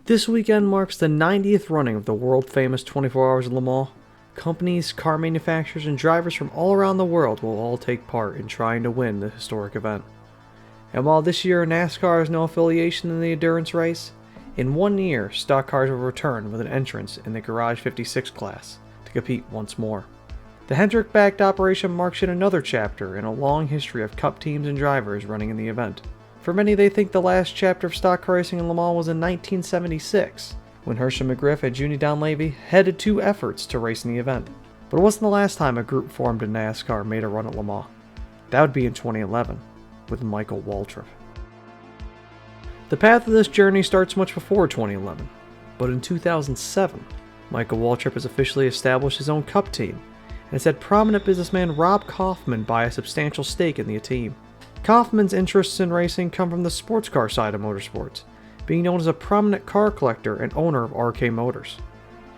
This weekend marks the 90th running of the world-famous 24 Hours of Le Mans. Companies, car manufacturers, and drivers from all around the world will all take part in trying to win the historic event. And while this year NASCAR has no affiliation in the endurance race, in 1 year stock cars will return with an entrance in the Garage 56 class to compete once more. The Hendrick-backed operation marks yet another chapter in a long history of Cup teams and drivers running in the event. For many, they think the last chapter of stock car racing in Le Mans was in 1976, when Hershey McGriff and Junie Donlavey headed two efforts to race in the event. But it wasn't the last time a group formed in NASCAR made a run at Le Mans. That would be in 2011, with Michael Waltrip. The path of this journey starts much before 2011, but in 2007, Michael Waltrip has officially established his own Cup team, and has had prominent businessman Rob Kaufman buy a substantial stake in the team. Kaufman's interests in racing come from the sports car side of motorsports, being known as a prominent car collector and owner of RK Motors.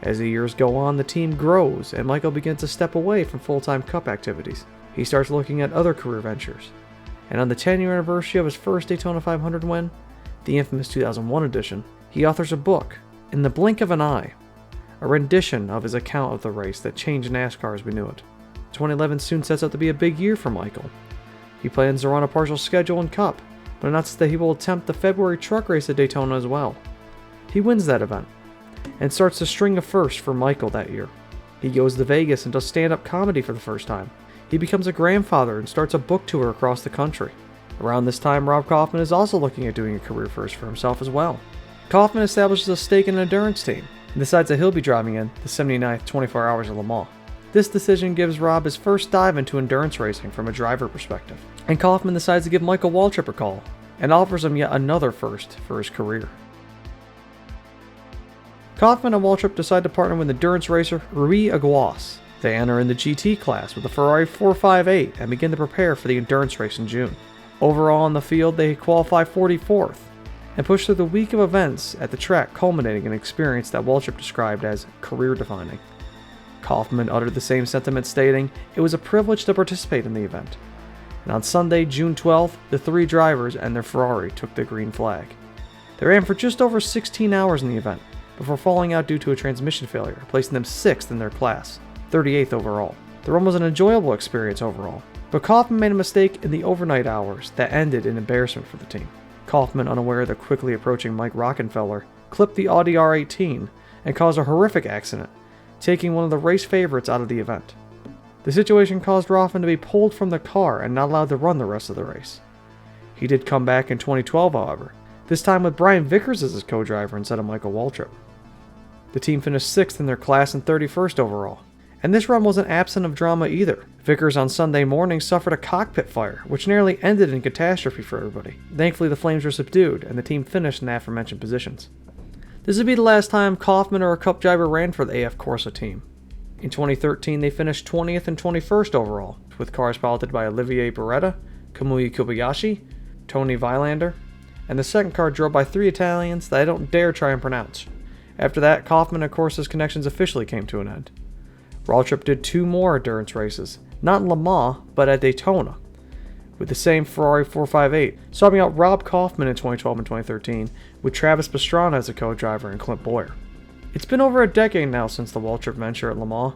As the years go on, the team grows, and Michael begins to step away from full-time Cup activities. He starts looking at other career ventures, and on the 10-year anniversary of his first Daytona 500 win, the infamous 2001 edition, he authors a book, In the Blink of an Eye, a rendition of his account of the race that changed NASCAR as we knew it. 2011 soon sets out to be a big year for Michael. He plans to run a partial schedule in Cup, but announces that he will attempt the February truck race at Daytona as well. He wins that event, and starts a string of firsts for Michael that year. He goes to Vegas and does stand-up comedy for the first time. He becomes a grandfather and starts a book tour across the country. Around this time, Rob Kaufman is also looking at doing a career first for himself as well. Kaufman establishes a stake in an endurance team, and decides that he'll be driving in the 79th 24 Hours of Le Mans. This decision gives Rob his first dive into endurance racing from a driver perspective, and Kaufman decides to give Michael Waltrip a call, and offers him yet another first for his career. Kaufman and Waltrip decide to partner with endurance racer Rui Aguas. They enter in the GT class with the Ferrari 458 and begin to prepare for the endurance race in June. Overall on the field, they qualify 44th, and push through the week of events at the track, culminating in an experience that Waltrip described as career-defining. Kaufman uttered the same sentiment, stating, "It was a privilege to participate in the event." And on Sunday, June 12th, the three drivers and their Ferrari took the green flag. They ran for just over 16 hours in the event, before falling out due to a transmission failure, placing them 6th in their class, 38th overall. The run was an enjoyable experience overall, but Kaufman made a mistake in the overnight hours that ended in embarrassment for the team. Kaufman, unaware of the quickly approaching Mike Rockenfeller, clipped the Audi R18 and caused a horrific accident, taking one of the race favorites out of the event. The situation caused Roffman to be pulled from the car and not allowed to run the rest of the race. He did come back in 2012, however, this time with Brian Vickers as his co-driver instead of Michael Waltrip. The team finished 6th in their class and 31st overall, and this run wasn't absent of drama either. Vickers on Sunday morning suffered a cockpit fire, which nearly ended in catastrophe for everybody. Thankfully, the flames were subdued, and the team finished in the aforementioned positions. This would be the last time Kaufman or a Cup driver ran for the AF Corsa team. In 2013, they finished 20th and 21st overall, with cars piloted by Olivier Beretta, Kamui Kobayashi, Tony Vilander, and the second car drove by 3 Italians that I don't dare try and pronounce. After that, Kaufman and Corsa's connections officially came to an end. Waltrip did 2 more endurance races, not in Le Mans, but at Daytona, with the same Ferrari 458, swapping out Rob Kaufman in 2012 and 2013, with Travis Pastrana as a co-driver and Clint Bowyer. It's been over a decade now since the Waltrip venture at Le Mans.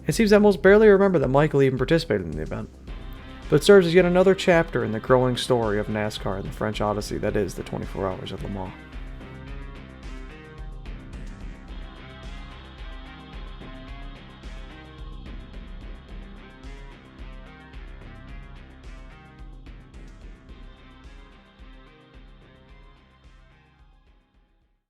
It seems that most barely remember that Michael even participated in the event. But it serves as yet another chapter in the growing story of NASCAR and the French Odyssey that is the 24 Hours of Le Mans.